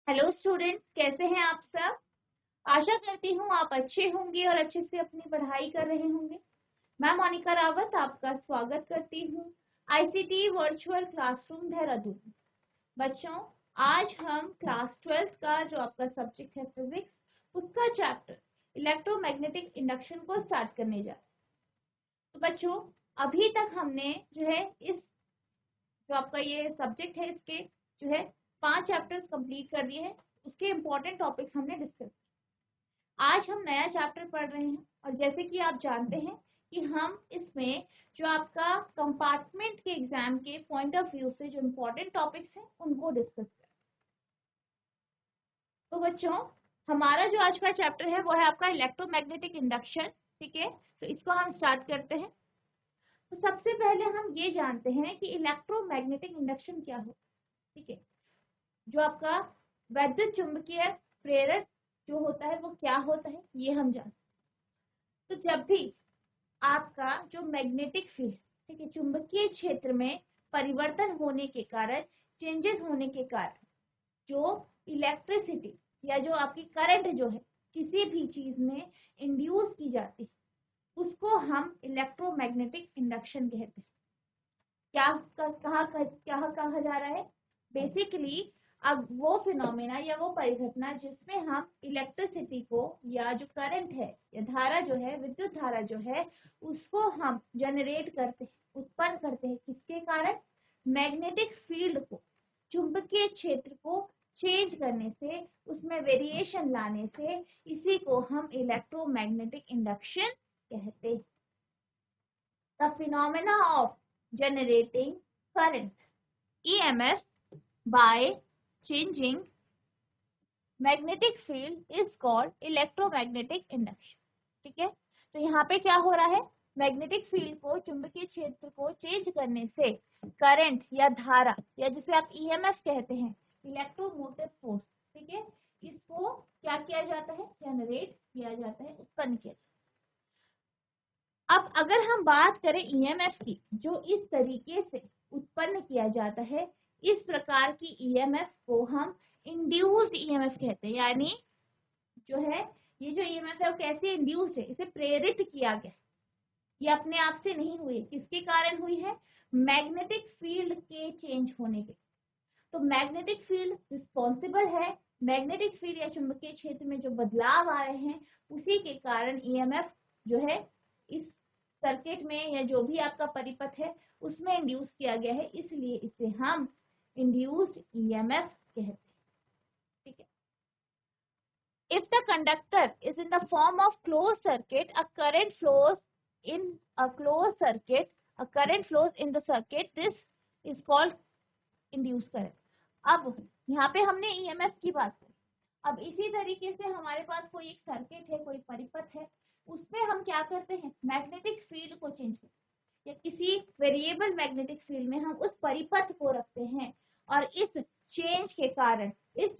Hello students, कैसे हैं आप सब। आशा करती हूँ आप अच्छे होंगे और अच्छे से अपनी पढ़ाई कर रहे होंगे। मैं मोनिका रावत आपका स्वागत करती हूँ आईसीटी वर्चुअल क्लासरूम देहरादून। बच्चों, आज हम क्लास 12 का जो आपका सब्जेक्ट है फिजिक्स, उसका चैप्टर इलेक्ट्रोमैग्नेटिक इंडक्शन को स्टार्ट करने जा रहे हैं। तो बच्चों, अभी तक हमने जो है इस जो आपका ये सब्जेक्ट है इसके जो है 5 चैप्टर्स कंप्लीट कर दिए हैं। उसके इम्पोर्टेंट टॉपिक्स हमने डिस्कस। आज हम नया चैप्टर पढ़ रहे हैं और जैसे कि आप जानते हैं कि हम इसमें जो आपका कंपार्टमेंट के एग्जाम के पॉइंट ऑफ व्यू से जो इम्पोर्टेंट टॉपिक्स हैं उनको डिस्कस करें। तो बच्चों, हमारा जो आज का चैप्टर है वो है आपका इलेक्ट्रोमैग्नेटिक इंडक्शन। ठीक है, तो इसको हम स्टार्ट करते हैं। तो सबसे पहले हम ये जानते हैं कि इलेक्ट्रोमैग्नेटिक इंडक्शन क्या हो। ठीक है, जो आपका वैद्युत चुंबकीय प्रेरक जो होता है वो क्या होता है ये हम जानते हैं। तो जब भी आपका जो मैग्नेटिक फील्ड, ठीक है, चुंबकीय क्षेत्र में परिवर्तन होने के कारण, चेंजेस होने के कारण जो इलेक्ट्रिसिटी या जो आपकी करंट जो है किसी भी चीज में इंड्यूस की जाती है उसको हम इलेक्ट्रोमैग्नेटिक इंडक्शन कहते हैं। क्या कहा जा रहा है? बेसिकली अब वो फिनोमेना या वो परिघटना जिसमें हम इलेक्ट्रिसिटी को या जो करंट है या धारा जो है, विद्युत धारा जो है, उसको हम जनरेट करते हैं, उत्पन्न करते हैं। किसके कारण? मैग्नेटिक फील्ड को, चुंबकीय क्षेत्र को चेंज करने से, उसमें वेरिएशन लाने से, इसी को हम इलेक्ट्रोमैग्नेटिक इंडक्शन कहते हैं। The phenomena of generating current EMF by changing magnetic field is called electromagnetic induction। ठीक है, तो यहाँ पे क्या हो रहा है? मैग्नेटिक फील्ड को, चुंबकीय क्षेत्र को चेंज करने से करंट या धारा या जिसे आप ईएमएफ कहते हैं, इलेक्ट्रोमोटिव फोर्स, ठीक है, इसको क्या किया जाता है? जनरेट किया जाता है, उत्पन्न किया जाता है। अब अगर हम बात करें ईएमएफ की, जो इस तरीके से उत्पन्न किया जाता है, इस प्रकार की ईएमएफ को हम इंड्यूस्ड ईएमएफ कहते हैं। यानी जो है ये जो ईएमएफ है वो कैसे इंड्यूस है? इसे प्रेरित किया गया, ये अपने आप से नहीं हुई। किसके कारण हुई है? मैग्नेटिक फील्ड के चेंज होने के। तो मैग्नेटिक फील्ड रिस्पॉन्सिबल है, मैग्नेटिक फील्ड या चुंबकीय क्षेत्र में जो बदलाव आ रहे हैं उसी के कारण ईएमएफ जो है इस सर्किट में या जो भी आपका परिपथ है उसमें इंड्यूस किया गया है, इसलिए इसे हम इंड्यूस्ड ईएमएफ कहते हैं। ठीक है, if the conductor is in the form of closed circuit, a current flows in a closed circuit, a current flows in the circuit, this is called induced current। अब यहाँ पे हमने ईएमएफ की बात की। अब इसी तरीके से हमारे पास कोई एक सर्किट है, कोई परिपथ है, उसमें हम क्या करते हैं? मैग्नेटिक फील्ड को चेंज करते हैं, या किसी वेरिएबल मैग्नेटिक फील्ड में हम उस परिपथ को रखते हैं और इस चेंज के कारण, इस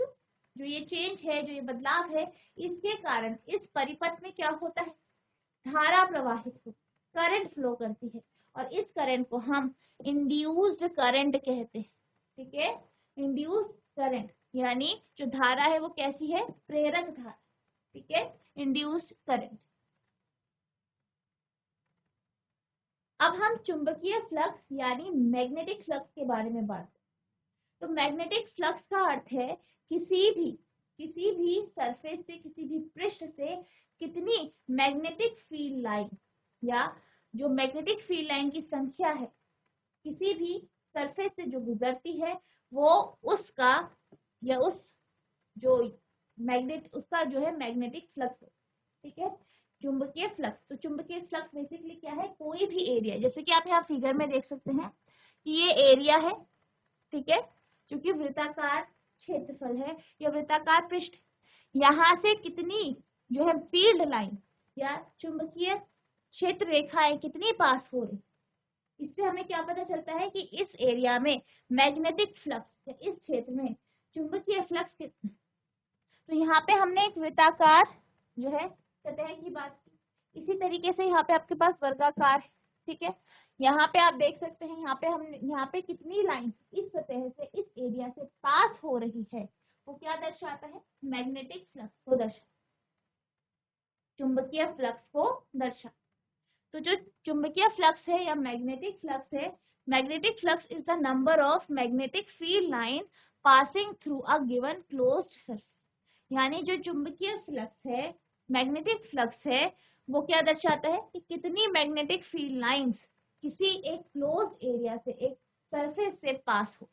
जो ये चेंज है, जो ये बदलाव है, इसके कारण इस परिपथ में क्या होता है? धारा प्रवाहित हो, करंट फ्लो करती है और इस करंट को हम इंड्यूस्ड करंट कहते हैं। ठीक है, इंड्यूस्ड करंट यानी जो धारा है वो कैसी है? प्रेरक धारा। ठीक है, इंड्यूस्ड करंट। अब हम चुंबकीय फ्लक्स यानी मैग्नेटिक फ्लक्स के बारे में बात करें। तो मैग्नेटिक फ्लक्स का अर्थ है किसी भी सरफेस से, किसी भी पृष्ठ से कितनी मैग्नेटिक फील्ड लाइन या जो मैग्नेटिक फील्ड लाइन की संख्या है किसी भी सरफेस से जो गुजरती है, वो उसका या उस जो मैग्नेट उसका जो है मैग्नेटिक फ्लक्स है। ठीक है, चुंबकीय फ्लक्स। तो चुंबकीय फ्लक्स बेसिकली क्या है? कोई भी एरिया, जैसे कि आप यहाँ फिगर में देख सकते हैं कि ये एरिया है, ठीक है, क्योंकि वृत्ताकार क्षेत्रफल है या वृत्ताकार पृष्ठ, यहाँ से कितनी जो है फील्ड लाइन या चुंबकीय क्षेत्र रेखाएं कितनी पास हो रही, इससे हमें क्या पता चलता है कि इस एरिया में मैग्नेटिक फ्लक्स या इस क्षेत्र में चुंबकीय फ्लक्स कितना। तो यहाँ पे हमने एक वृत्ताकार जो है सतह की बात की। इसी तरीके से यहाँ पे आपके पास वर्गाकार है। ठीक है, यहाँ पे आप देख सकते हैं, यहाँ पे कितनी लाइन इस सतह से, इस एरिया से पास हो रही है, वो क्या दर्शाता है? मैग्नेटिक फ्लक्स को दर्शाता, चुंबकीय फ्लक्स को दर्शाता। तो जो चुंबकीय फ्लक्स है या मैग्नेटिक फ्लक्स है, magnetic flux is the number of magnetic field line passing through a given closed surface. यानी जो चुंबकीय फ्लक्स है, मैग्नेटिक फ्लक्स है, वो क्या दर्शाता है कि कितनी मैग्नेटिक फील्ड लाइंस किसी एक क्लोज एरिया से, एक सरफेस से पास हो।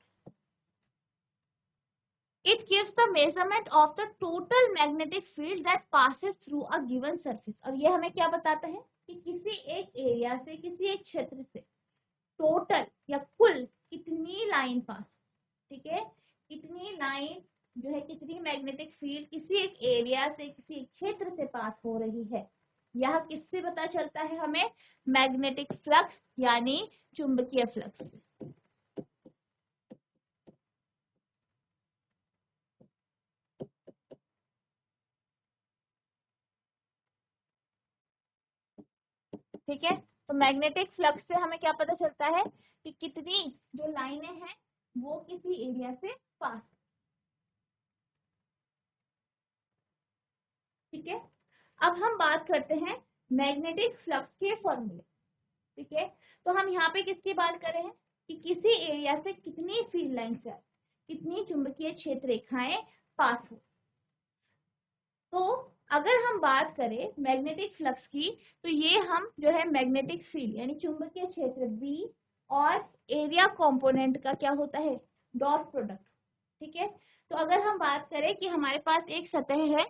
It gives the measurement of the total magnetic field that passes through a given surface। और ये हमें क्या बताता है कि किसी एक एरिया से, किसी एक क्षेत्र से टोटल या कुल कितनी लाइन पास, ठीक है, कितनी लाइन जो है, कितनी मैग्नेटिक फील्ड किसी एक एरिया से, किसी एक क्षेत्र से पास हो रही है। यह किससे पता चलता है हमें? मैग्नेटिक फ्लक्स यानी चुंबकीय फ्लक्स से। ठीक है, तो मैग्नेटिक फ्लक्स से हमें क्या पता चलता है कि कितनी जो लाइनें हैं वो किसी एरिया से पास। ठीक है, अब हम बात करते हैं मैग्नेटिक फ्लक्स के फॉर्मूले। ठीक है, तो हम यहाँ पे किसकी बात कर रहे हैं कि किसी एरिया से कितनी फील्ड लाइन से, कितनी चुंबकीय क्षेत्र रेखाएं पास हो। तो अगर हम बात करें मैग्नेटिक फ्लक्स की, तो ये हम जो है मैग्नेटिक फील्ड यानी चुंबकीय क्षेत्र B और एरिया कंपोनेंट का क्या होता है? Dot product. ठीक है, तो अगर हम बात करें कि हमारे पास एक सतह है,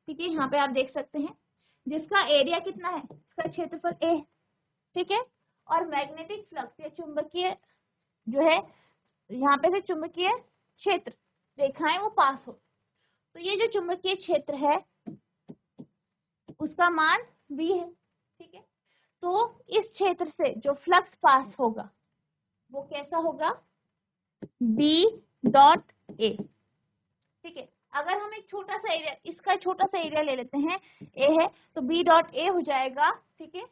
ठीक है, यहाँ पे आप देख सकते हैं, जिसका एरिया कितना है? इसका क्षेत्रफल A। ठीक है, और मैग्नेटिक फ्लक्स या चुंबकीय जो है, यहाँ पे से चुंबकीय क्षेत्र रेखाएं वो पास हो। तो ये जो चुंबकीय क्षेत्र है उसका मान V है। ठीक है, तो इस क्षेत्र से जो फ्लक्स पास होगा वो कैसा होगा? B dot A। ठीक है, अगर हम एक छोटा सा एरिया, इसका छोटा सा एरिया ले लेते हैं, A है, तो B डॉट A हो जाएगा। ठीक है,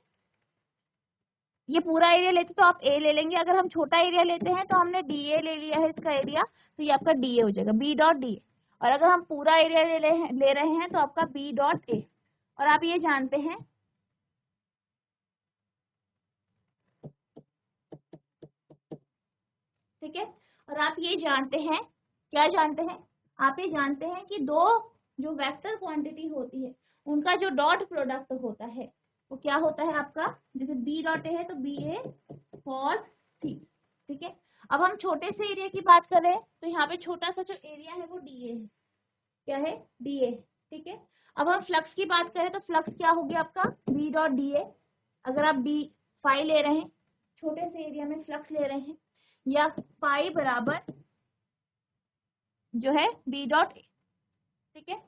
ये पूरा एरिया लेते तो आप A ले लेंगे, अगर हम छोटा एरिया लेते हैं तो हमने DA ले लिया है इसका एरिया, तो ये आपका DA हो जाएगा, B डॉट DA। और अगर हम पूरा एरिया ले रहे हैं तो आपका B डॉट A। और आप ये जानते हैं, ठीक है, और आप ये जानते हैं, क्या जानते हैं? आप ये जानते हैं कि दो जो वेक्टर क्वांटिटी होती है उनका जो डॉट प्रोडक्ट होता है वो क्या होता है आपका? जैसे B डॉट A है तो BA cos थी। ठीक है, अब हम छोटे से एरिया की बात कर रहे हैं, तो यहाँ पे छोटा सा जो एरिया है वो DA है। क्या है? DA। ठीक है, अब हम फ्लक्स की बात करें तो फ्लक्स क्या हो गया आपका? B dot DA। अगर आप D फाई ले रहे हैं, छोटे से एरिया में फ्लक्स ले रहे हैं, या फाई बराबर जो है B डॉट A। ठीक है,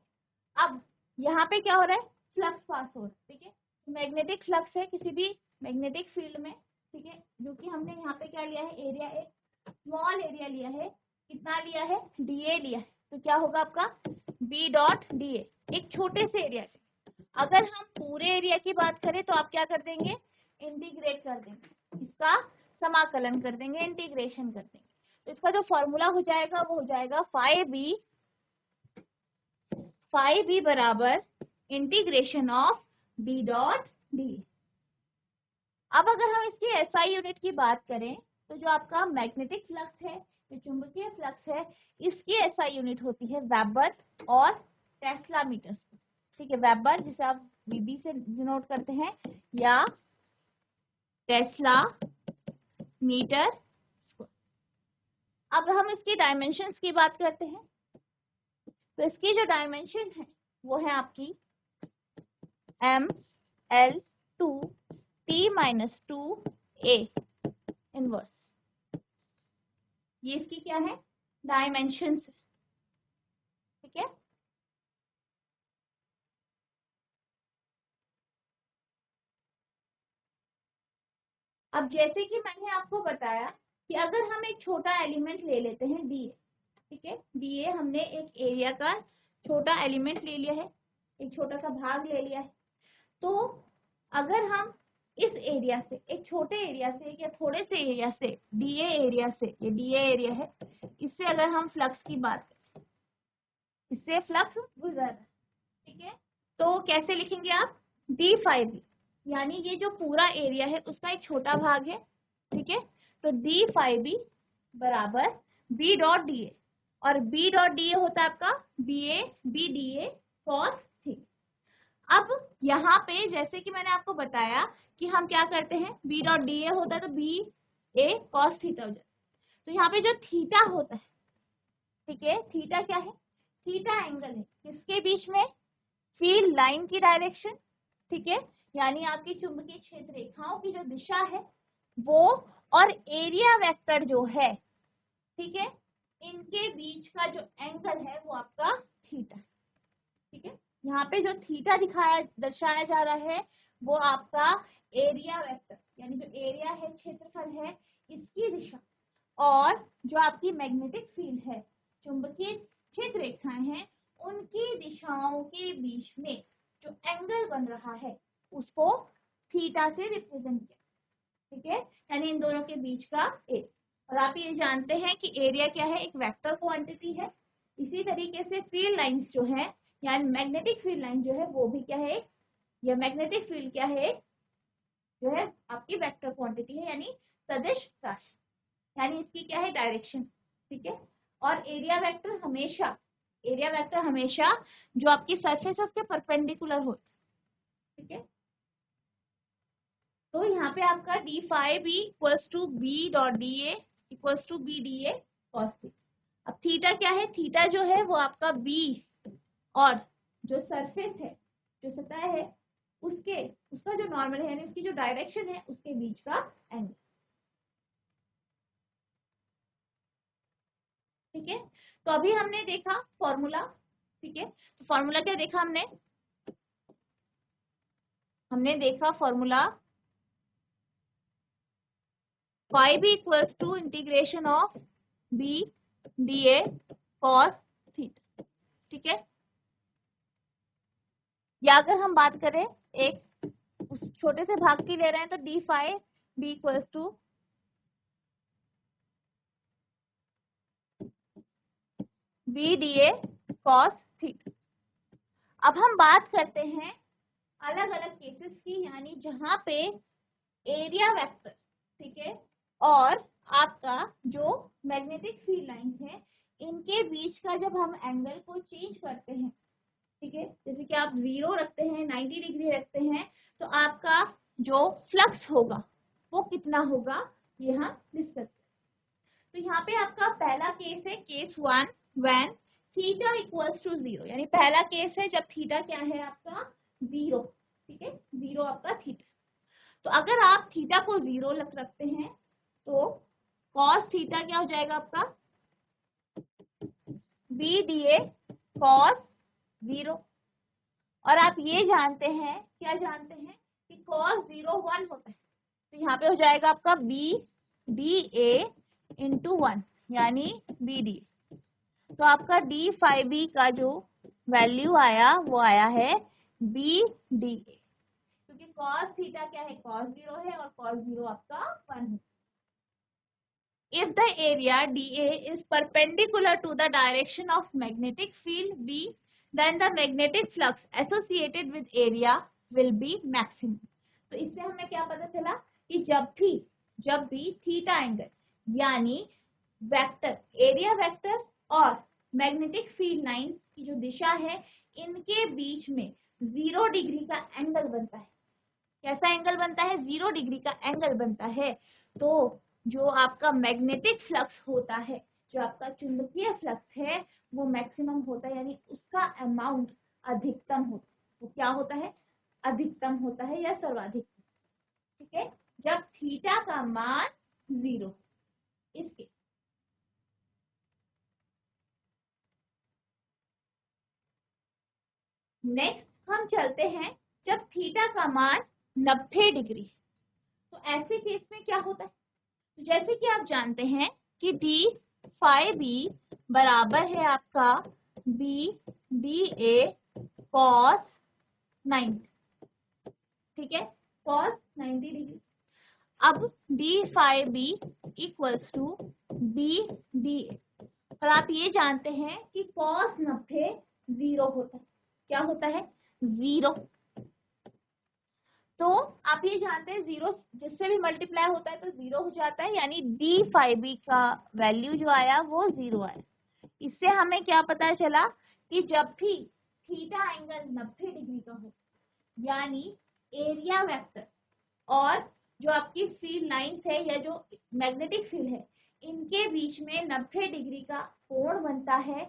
अब यहाँ पे क्या हो रहा है? फ्लक्स पास हो रहा है। ठीक है, मैग्नेटिक फ्लक्स है किसी भी मैग्नेटिक फील्ड में। ठीक है, जो कि हमने यहाँ पे क्या लिया है? एरिया, एक स्मॉल एरिया लिया है। कितना लिया है? DA लिया है। तो क्या होगा आपका? B डॉट DA, एक छोटे से एरिया से। अगर हम पूरे एरिया की बात करें तो आप क्या कर देंगे? इंटीग्रेट कर देंगे, इसका समाकलन कर देंगे, इंटीग्रेशन कर देंगे। तो इसका जो फॉर्मूला हो जाएगा वो हो जाएगा फाई बी बराबर integration of B dot D। अब अगर हम इसकी SI यूनिट की बात करें तो जो आपका मैग्नेटिक फ्लक्स है, जो चुंबकीय फ्लक्स है, इसकी SI यूनिट होती है वेबर और टेस्ला मीटर। ठीक है, वेबर जिसे आप VB से डिनोट करते हैं, या टेस्ला मीटर। अब हम इसकी डायमेंशंस की बात करते हैं, तो इसकी जो डायमेंशन है वो है आपकी ML2 T-2A इनवर्स। ये इसकी क्या है? डायमेंशंस। ठीक है, अब जैसे कि मैंने आपको बताया कि अगर हम एक छोटा एलिमेंट ले लेते हैं DA। ठीक है, DA हमने एक एरिया का छोटा एलिमेंट ले लिया है, एक छोटा सा भाग ले लिया है। तो अगर हम इस एरिया से, एक छोटे एरिया से या थोड़े से एरिया से, DA एरिया से, ये DA एरिया है, इससे अगर हम फ्लक्स की बात करें, इससे फ्लक्स गुजर रहा है, ठीक है। तो कैसे लिखेंगे आप, डी फाई बी, यानी ये जो पूरा एरिया है उसका एक छोटा भाग है, ठीक है। तो डी फाई बी बराबर बी डॉट डी ए, और बी डॉट डी ए होता है आपका B d A cos theta. अब यहाँ पे जैसे कि मैंने आपको बताया कि हम क्या करते हैं, बी डॉट डी ए होता है तो बी ए कॉस थीटा हो जाता है। तो यहाँ पे जो थीटा होता है, ठीक है, थीटा क्या है, थीटा एंगल है किसके बीच में, फील्ड लाइन की डायरेक्शन, ठीक है, यानी आपकी चुंबकीय क्षेत्र रेखाओं की जो दिशा है वो, और एरिया वेक्टर जो है, ठीक है, इनके बीच का जो एंगल है वो आपका थीटा, ठीक है। यहाँ पे जो थीटा दर्शाया जा रहा है वो आपका एरिया वेक्टर, यानी जो एरिया है, क्षेत्रफल है, इसकी दिशा, और जो आपकी मैग्नेटिक फील्ड है, चुंबकीय क्षेत्र रेखाएं हैं, उनकी दिशाओं के बीच में जो एंगल बन रहा है उसको थीटा से रिप्रेजेंट किया, ठीक है, यानी इन दोनों के बीच का एरिया। और आप ये जानते हैं कि एरिया क्या है, एक वेक्टर क्वांटिटी है। इसी तरीके से फील्ड लाइंस जो है, यानी मैग्नेटिक फील्ड लाइन जो है वो भी क्या है, या मैग्नेटिक फील्ड क्या है, जो है आपकी वेक्टर क्वांटिटी है, यानी सदिश राशि, यानी इसकी क्या है, डायरेक्शन, ठीक है। और एरिया वेक्टर हमेशा जो आपकी सरफेस है उसके परपेंडिकुलर होता है, ठीक है। तो यहाँ पे आपका d phi B equals to B dot d A equals to B d A cos theta. अब थीटा क्या है, थीटा जो है वो आपका बी और जो सरफेस है, जो सतह है, उसका जो नॉर्मल है, यानी उसकी जो डायरेक्शन है, उसके बीच का एंगल, ठीक है। तो अभी हमने देखा फॉर्मूला, ठीक है। तो फॉर्मूला क्या देखा हमने देखा formula phi B equals to integration of B d A cos theta, ठीक है। या अगर हम बात करें एक उस छोटे से भाग की ले रहे हैं तो d phi B equals to B d A cos theta. अब हम बात करते हैं अलग अलग केसेस की, यानी जहां पे एरिया वेक्टर, ठीक है, और आपका जो मैग्नेटिक फील्ड लाइंस है, इनके बीच का जब हम एंगल को चेंज करते हैं, ठीक है, जैसे कि आप 0 रखते हैं, 90 डिग्री रखते हैं, तो आपका जो फ्लक्स होगा वो कितना होगा, ये हम लिख सकते हैं। तो यहाँ पे आपका पहला केस है case 1 when theta equals to 0, यानी पहला केस है जब थीटा क्या है आपका 0, ठीक है, 0 आपका थीटा। तो अगर आप थीटा को 0 रखते हैं तो कॉस थीटा क्या हो जाएगा आपका, बी डी ए कॉस 0। और आप ये जानते हैं, क्या जानते हैं, कि कॉस 0 1 होता है, तो यहाँ पे हो जाएगा आपका बी डी ए इंटू 1, यानी बी डी। तो आपका डी फाई बी का जो वैल्यू आया वो आया है बी डी ए, क्योंकि कॉस थीटा क्या है, कॉस 0 है, और कॉस 0 आपका 1 है। If the area dA is perpendicular to the direction of magnetic field B, then the magnetic flux associated with area will be maximum. तो इससे हमें क्या पता चला कि जब भी थीटा एंगल, यानी वेक्टर, एरिया वेक्टर और मैग्नेटिक फील्ड लाइन की जो दिशा है, इनके बीच में 0 डिग्री का एंगल बनता है। कैसा एंगल बनता है, 0 डिग्री का एंगल बनता है। तो जो आपका मैग्नेटिक फ्लक्स होता है, जो आपका चुंबकीय फ्लक्स है, वो मैक्सिमम होता है, यानी उसका अमाउंट अधिकतम होता है। वो क्या होता है, अधिकतम होता है या सर्वाधिक, ठीक है, जब थीटा का मान 0। इसके नेक्स्ट हम चलते हैं जब थीटा का मान 90 डिग्री। तो ऐसे केस में क्या होता है, तो जैसे कि आप जानते हैं कि डी फाई बी बराबर है आपका बी डी ए कॉस 90, ठीक है, कॉस 90 डिग्री। अब d phi B equals to B d A, और आप ये जानते हैं कि cos 90 0 होता है। क्या होता है? 0। तो आप ये जानते हैं 0 जिससे भी मल्टीप्लाई होता है तो 0 हो जाता है, यानी डी फाइव बी का वैल्यू जो आया वो 0 आया। इससे हमें क्या पता चला कि जब भी थीटा एंगल 90 डिग्री का हो, यानी एरिया वेक्टर और जो आपकी फील्ड लाइंस है या जो मैग्नेटिक फील्ड है, इनके बीच में 90 डिग्री का कोण बनता है,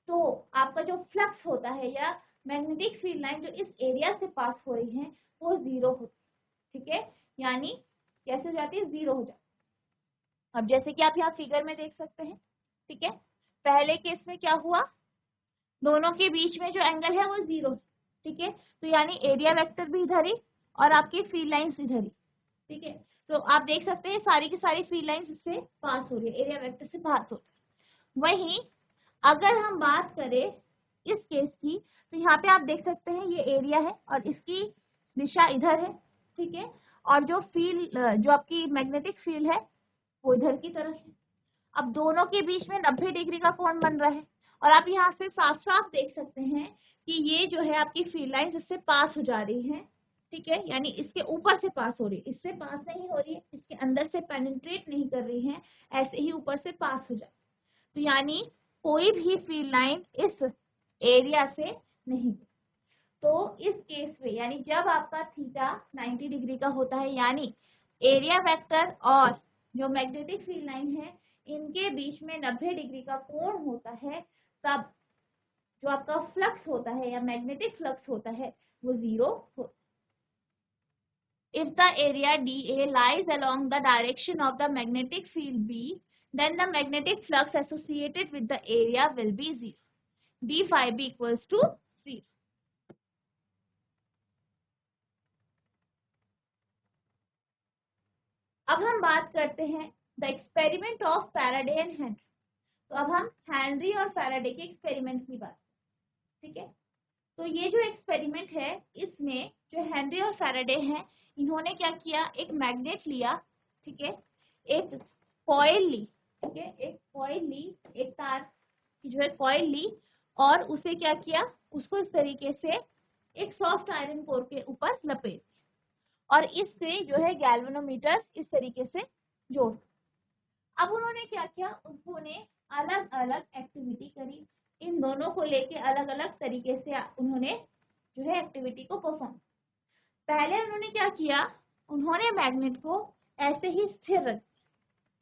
तो आपका जो फ्लक्स होता है या मैग्नेटिक फील्ड लाइन जो इस एरिया से पास हो रही है वो 0 होती है। ठीक है, यानी कैसे हो जाती है? 0 हो जाती है। अब जैसे कि आप यहाँ फिगर में देख सकते हैं, ठीक है, पहले केस में क्या हुआ, दोनों के बीच में जो एंगल है वो 0, ठीक है, तो यानी एरिया वेक्टर भी इधर ही और आपकी फील्ड लाइंस इधर ही। ठीक है, तो आप देख सकते हैं सारी की सारी फील्ड लाइंस इससे पास हो रही है, एरिया वेक्टर से पास हो रही है। वहीं अगर हम बात करें इस केस की, तो यहाँ पे आप देख सकते हैं ये एरिया है और इसकी दिशा इधर है, ठीक है, और जो फील्ड जो आपकी मैग्नेटिक फील्ड है वो इधर की तरफ है। अब दोनों के बीच में 90 डिग्री का कोण बन रहा है और आप यहाँ से साफ साफ देख सकते हैं कि ये जो है आपकी फील्ड लाइंस इससे पास हो जा रही है। ठीक है, यानी इसके ऊपर से पास हो रही है, इससे पास नहीं हो रही है, इसके अंदर से पेनिट्रेट नहीं कर रही है, ऐसे ही ऊपर से पास हो जाए। तो यानी कोई भी फील्ड लाइन इस एरिया से नहीं। तो इस केस में यानी जब आपका थीटा 90 डिग्री का होता है, यानी एरिया वेक्टर और जो मैग्नेटिक फील्ड लाइन है इनके बीच में 90 डिग्री का कोण होता है, तब जो आपका फ्लक्स होता है या मैग्नेटिक फ्लक्स होता है वो 0 होता है। If the area dA lies along the direction of the magnetic field B, then the magnetic flux associated with the area will be 0. d phi b equals to 0. अब हम बात करते हैं the experiment of Faraday and Henry. तो अब हम Henry और Faraday के एक्सपेरिमेंट की बात, ठीक है। तो ये जो एक्सपेरिमेंट है इसमें जो हेनरी और फैराडे हैं इन्होंने क्या किया, एक मैग्नेट लिया, ठीक है, एक कॉइल ली, ठीक है, एक कॉइल ली, एक तार की जो है कॉइल ली और उसे क्या किया, उसको इस तरीके से एक सॉफ्ट आयरन कोर के ऊपर लपेट और इससे जो है गैल्वेनोमीटर इस तरीके से जोड़। अब उन्होंने क्या किया, उन्होंने अलग अलग एक्टिविटी करी, इन दोनों को लेके अलग अलग तरीके से उन्होंने जो है एक्टिविटी को परफॉर्म। पहले उन्होंने क्या किया, उन्होंने मैग्नेट को ऐसे ही स्थिर रख,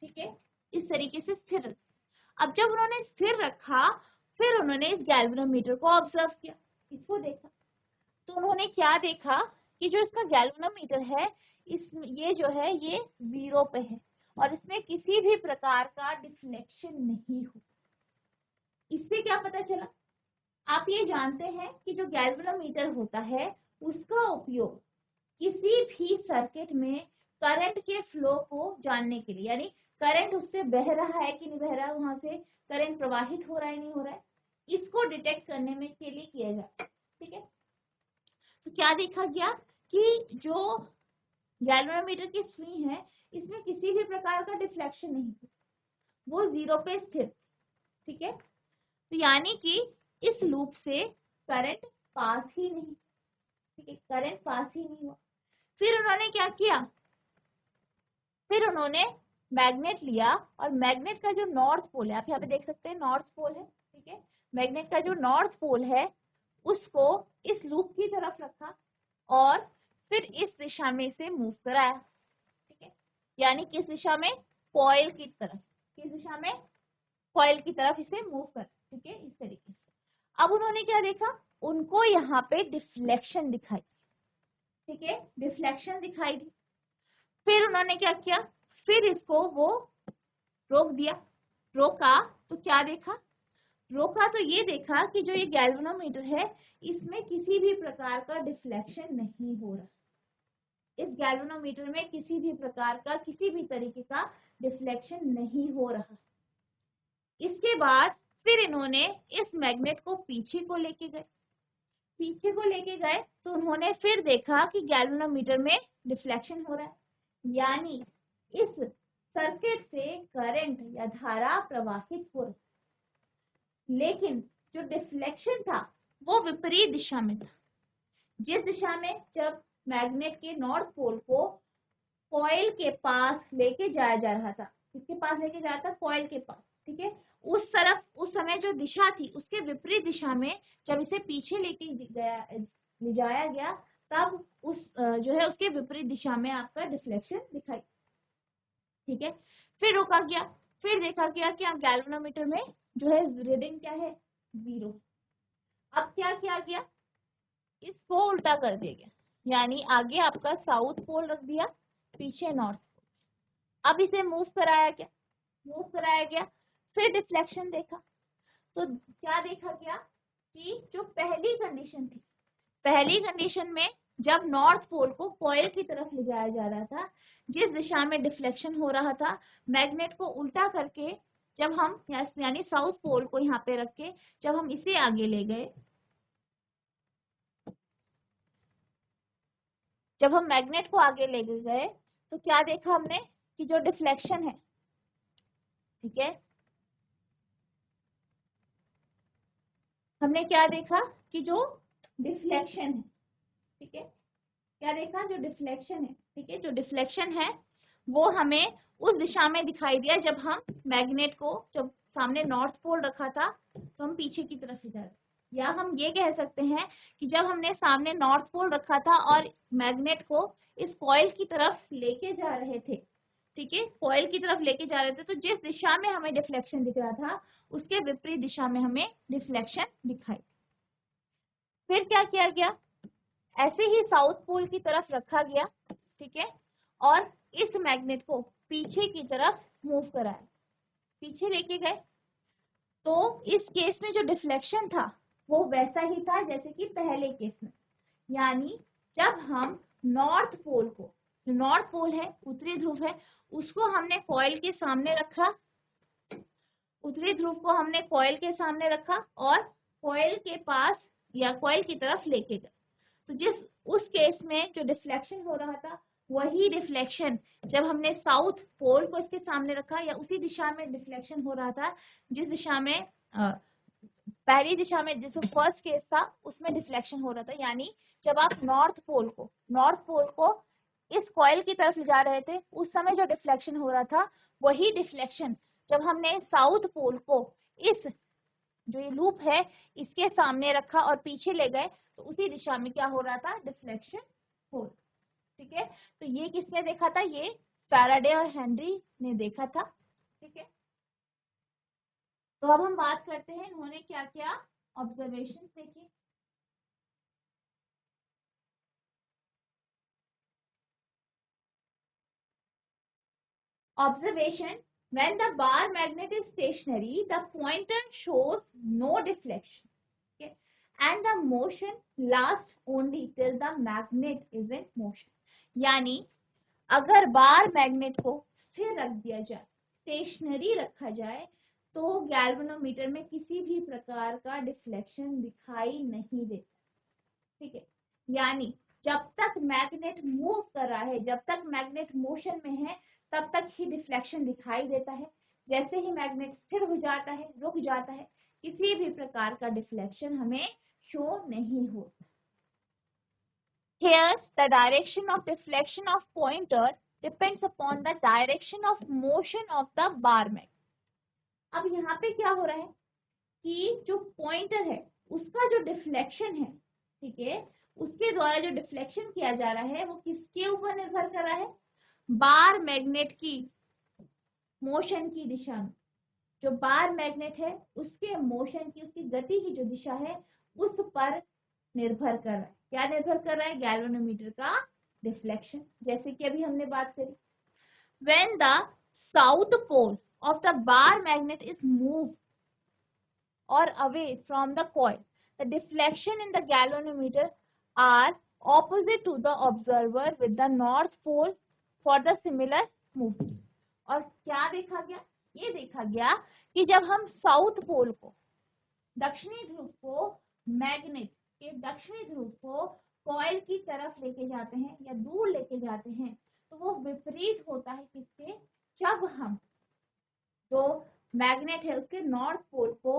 ठीक है, इस तरीके से स्थिर रख। अब जब उन्होंने स्थिर रखा फिर उन्होंने इस गैल्वेनोमीटर को ऑब्जर्व किया, इसको देखा, तो उन्होंने क्या देखा कि जो इसका गैल्वेनोमीटर है इस ये जो है ये 0 पे है और इसमें किसी भी प्रकार का डिफ्लेक्शन नहीं हो। इससे क्या पता चला, आप ये जानते हैं कि जो गैल्वेनोमीटर होता है उसका उपयोग किसी भी सर्किट में करंट के फ्लो को जानने के लिए, यानी करंट उससे बह रहा है कि नहीं बह रहा है, वहां से करंट प्रवाहित हो रहा है नहीं हो रहा है, इसको डिटेक्ट करने में के लिए किया जाता है। ठीक है, तो क्या देखा गया कि जो गैल्वेनोमीटर की सुई है इसमें किसी भी प्रकार का डिफ्लेक्शन नहीं है, वो 0 पे स्थिर। ठीक है, तो यानी कि इस लूप से करंट पास ही नहीं, ठीक है, करंट पास ही नहीं हुआ। फिर उन्होंने क्या किया, फिर उन्होंने मैग्नेट लिया और मैग्नेट का जो नॉर्थ पोल है, आप यहाँ पे देख सकते हैं नॉर्थ पोल है, ठीक है, मैग्नेट का जो नॉर्थ पोल है उसको इस लूप की तरफ रखा और फिर इस दिशा में इसे मूव कराया। ठीक है, यानी किस दिशा में, कॉइल की तरफ, किस दिशा में, कॉइल की तरफ इसे मूव कर, ठीक है, इस तरीके से। अब उन्होंने क्या देखा, उनको यहाँ पे डिफ्लेक्शन दिखाई, ठीक है, डिफ्लेक्शन दिखाई दी। फिर उन्होंने क्या किया, फिर इसको वो रोक दिया, रोका तो क्या देखा, रोका तो ये देखा कि जो ये गैल्वेनोमीटर है इसमें किसी भी प्रकार का डिफ्लेक्शन नहीं हो रहा, इस गैल्वेनोमीटर में किसी भी प्रकार का किसी भी तरीके का डिफ्लेक्शन नहीं हो रहा। इसके बाद फिर इन्होंने इस मैग्नेट को पीछे को लेके गए, पीछे को लेके गए तो उन्होंने फिर देखा कि गैल्वेनोमीटर में डिफ्लेक्शन हो रहा है, यानी इस सर्किट से करंट या धारा प्रवाहित हो रही। लेकिन जो डिफ्लेक्शन था वो विपरीत दिशा में था। जिस दिशा में जब मैग्नेट के नॉर्थ पोल को कॉइल के पास लेके जाया जा रहा था, किसके पास लेके जा रहा था? कॉइल के पास, ठीक है। उस तरफ उस समय जो दिशा थी उसके विपरीत दिशा में जब इसे पीछे लेके गया ले जाया गया, तब उस जो है उसके विपरीत दिशा में आपका डिफ्लेक्शन दिखाई, ठीक है। फिर रोका गया, फिर देखा गया कि गैल्वेनोमीटर में जो है रीडिंग क्या है? 0। अब क्या किया गया? इसको उल्टा कर दिया गया, यानी आगे आपका साउथ पोल रख दिया, पीछे नॉर्थ पोल। अब इसे मूव कराया गया, मूव कराया गया, फिर डिफ्लेक्शन देखा। तो क्या देखा गया कि जो पहली कंडीशन थी, पहली कंडीशन में जब नॉर्थ पोल को कॉइल की तरफ ले जाया जा रहा था, जिस दिशा में डिफ्लेक्शन हो रहा था, मैग्नेट को उल्टा करके जब हम यानी साउथ पोल को यहाँ पे रख के जब हम इसे आगे ले गए, जब हम मैग्नेट को आगे ले गए तो क्या देखा हमने कि जो डिफ्लेक्शन है, ठीक है, हमने क्या देखा कि जो डिफ्लेक्शन है, ठीक है, क्या देखा? जो डिफ्लेक्शन है, ठीक है, जो डिफ्लेक्शन है वो हमें उस दिशा में दिखाई दिया जब हम मैग्नेट को, जब सामने नॉर्थ पोल रखा था तो हम पीछे की तरफ ले जा रहे, या हम ये कह सकते हैं कि जब हमने सामने नॉर्थ पोल रखा था और मैग्नेट को इस कॉइल की तरफ लेके जा रहे थे, ठीक है, कॉइल की तरफ लेके जा रहे थे, तो जिस दिशा में हमें डिफ्लेक्शन दिख रहा था उसके विपरीत दिशा में हमें डिफ्लेक्शन दिखाई। फिर क्या किया गया? ऐसे ही साउथ पोल की तरफ रखा गया, ठीक है, और इस मैग्नेट को पीछे की तरफ मूव कराया, पीछे लेके गए। तो इस केस में जो डिफ्लेक्शन था वो वैसा ही था जैसे कि पहले केस में, यानी जब हम नॉर्थ पोल को, जो नॉर्थ पोल है, उत्तरी ध्रुव है, उसको हमने कॉइल के सामने रखा, उत्तरी ध्रुव को हमने कॉइल के सामने रखा और कॉइल के पास या कॉइल की तरफ लेके गए। तो जिस उस केस में जो डिफ्लेक्शन हो रहा था वही डिफ्लेक्शन जब हमने साउथ पोल को इसके सामने रखा, या उसी दिशा में डिफ्लेक्शन हो रहा था जिस दिशा में पहली दिशा में, जिस फर्स्ट केस था उसमें डिफ्लेक्शन हो रहा था, यानी जब आप नॉर्थ पोल को इस कॉइल की तरफ ले जा रहे थे उस समय जो डिफ्लेक्शन हो रहा था वही डिफ्लेक्शन जब हमने साउथ पोल को इस जो ये लूप है इसके सामने रखा और पीछे ले गए, तो उसी दिशा में क्या हो रहा था? डिफ्लेक्शन हो, ठीक है। तो ये किसने देखा था? ये फैराडे और हेनरी ने देखा था, ठीक है। तो अब हम बात करते हैं इन्होंने क्या क्या ऑब्जर्वेशन देखे। Observation: when the bar magnet is stationary, the pointer shows no deflection, okay, and the motion lasts only till the magnet is in motion. यानी अगर बार मैग्नेट को स्थिर रख दिया जाए, स्टेशनरी रखा जाए, तो गैल्वेनोमीटर में किसी भी प्रकार का डिफ्लेक्शन दिखाई नहीं देता, ठीक है। यानी जब तक मैग्नेट मूव कर रहा है, जब तक मैग्नेट मोशन में है, तब तक ही डिफ्लेक्शन दिखाई देता है। जैसे ही मैग्नेट स्थिर हो जाता है, रुक जाता है, किसी भी प्रकार का डिफ्लेक्शन हमें शो नहीं होता। Here, the direction of deflection of pointer depends upon the direction of motion of the bar magnet. अब यहाँ पे क्या हो रहा है कि जो पॉइंटर है उसका जो डिफ्लेक्शन है, ठीक है, उसके द्वारा जो डिफ्लेक्शन किया जा रहा है वो किसके ऊपर निर्भर कर रहा है? बार मैग्नेट की मोशन की दिशा में। जो बार मैग्नेट है उसके मोशन की, उसकी गति की जो दिशा है उस पर निर्भर कर रहा है। क्या निर्भर कर रहा है? गैल्वेनोमीटर का डिफ्लेक्शन, जैसे कि अभी हमने बात करी। When the south pole of the bar magnet is moved or away from the coil, the deflection in the galvanometer are opposite to the observer with the north pole for the similar movement. और क्या देखा गया? ये देखा गया कि जब हम साउथ पोल को, दक्षिणी ध्रुव को, मैग्नेट के दक्षिणी ध्रुव को कॉइल की तरफ लेके जाते हैं या दूर लेके जाते हैं, तो वो विपरीत होता है किसके? जब हम जो मैग्नेट है उसके नॉर्थ पोल को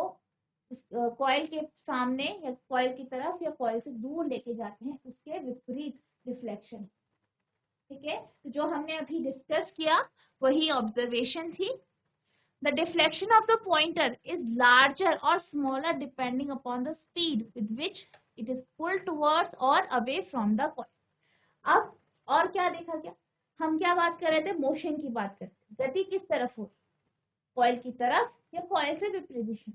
उस कॉइल के सामने या कॉइल की तरफ या कॉइल से दूर लेके जाते हैं, उसके विपरीत डिफ्लेक्शन। ठीक है, तो जो हमने अभी डिस्कस किया वही ऑब्जर्वेशन थी। The deflection of the pointer is larger और smaller depending upon the speed with which it is pulled towards और अवे फ्रॉम द कॉइल। अब और क्या देखा गया, हम क्या बात कर रहे थे, मोशन की बात करते थे, गति किस तरफ हो, कॉइल की तरफ या कॉइल से विपरीत दिशा।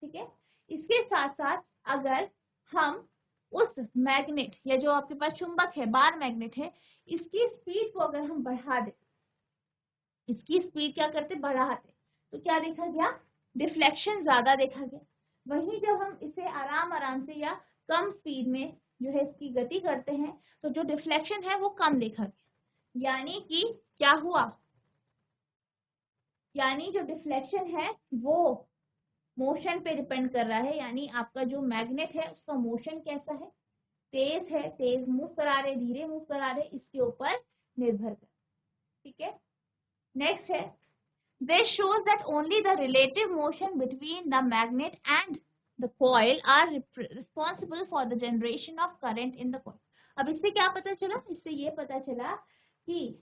ठीक है, इसके साथ साथ अगर हम उस मैग्नेट या जो आपके पास चुंबक है, बार मैग्नेट है, इसकी स्पीड को अगर हम बढ़ा दें, इसकी स्पीड क्या करते, बढ़ाते, तो क्या देखा गया, डिफ्लेक्शन ज्यादा देखा गया। वहीं जब हम इसे आराम आराम से या कम स्पीड में जो है इसकी गति करते हैं, तो जो डिफ्लेक्शन है वो कम देखा गया। यानी कि क्या हुआ, यानी जो डिफ्लेक्शन है वो मोशन पे डिपेंड कर रहा है। यानी आपका जो मैग्नेट है उसका मोशन कैसा है, तेज मूव करा रहे, धीरे मूव करा रहे, इसके ऊपर निर्भर कर। ठीक है, नेक्स्ट है, this shows that only the relative motion between the magnet and the coil are responsible for the generation of current in the coil। अब इससे क्या पता चला, इससे ये पता चला कि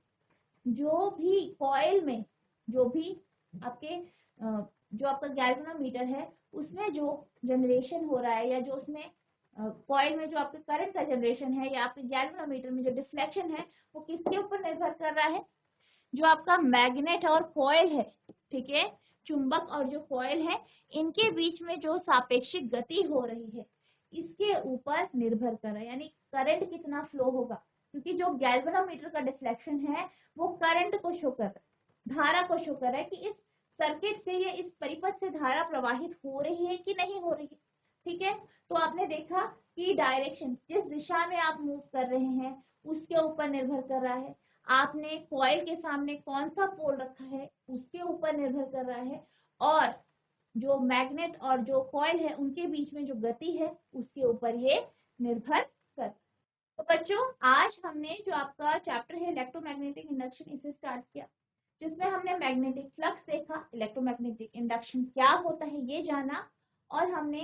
जो भी कॉइल में, जो भी आपके जो आपका गैल्वेनोमीटर है उसमें जो जनरेशन हो रहा है, या जो उसमें कॉइल में जो आपके करंट का जनरेशन है, या आपके गैल्वेनोमीटर में जो डिफ्लेक्शन है, वो किसके ऊपर निर्भर कर रहा है, जो आपका मैग्नेट और कॉइल है। ठीक है, चुंबक और जो कॉइल है, इनके बीच में जो सापेक्षिक गति हो रही है इसके ऊपर निर्भर कर रहा है। यानी करंट कितना फ्लो होगा, क्योंकि जो गैल्वेनोमीटर का डिफ्लेक्शन है वो करंट को शो कर रहा है, धारा को शो कर रहा है कि इस सर्किट से या इस परिपथ से धारा प्रवाहित हो रही है कि नहीं हो रही है। ठीक है, तो आपने देखा कि डायरेक्शन, जिस दिशा में आप मूव कर रहे हैं उसके ऊपर निर्भर कर रहा है। आपने कॉइल के सामने कौन सा पोल रखा है उसके ऊपर निर्भर कर रहा है, और जो मैग्नेट और जो कॉइल है उनके बीच में जो गति है उसके ऊपर ये निर्भर कर। तो बच्चों, आज हमने जो आपका चैप्टर है इलेक्ट्रोमैग्नेटिक इंडक्शन, इसे स्टार्ट किया, जिसमें हमने मैग्नेटिक फ्लक्स देखा, इलेक्ट्रोमैग्नेटिक इंडक्शन क्या होता है ये जाना, और हमने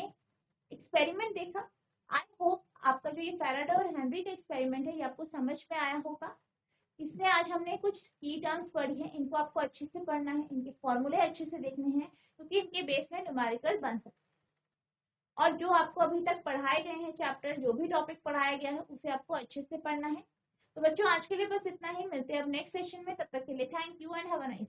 एक्सपेरिमेंट देखा। आई होप आपका जो ये फैराडे और हेनरी का एक्सपेरिमेंट है ये आपको समझ में आया होगा। इसमें आज हमने कुछ की टर्म्स पढ़ी हैं, इनको आपको अच्छे से पढ़ना है, इनके फॉर्मूले अच्छे से देखने हैं, क्योंकि इनके बेस में न्यूमेरिकल बन सकते हैं। और जो आपको अभी तक पढ़ाए गए हैं चैप्टर, जो भी टॉपिक पढ़ाया गया है उसे आपको अच्छे से पढ़ना है। तो बच्चों, आज के लिए बस इतना ही, मिलते हैं अब नेक्स्ट सेशन में, तब तक के लिए thank you and have a nice.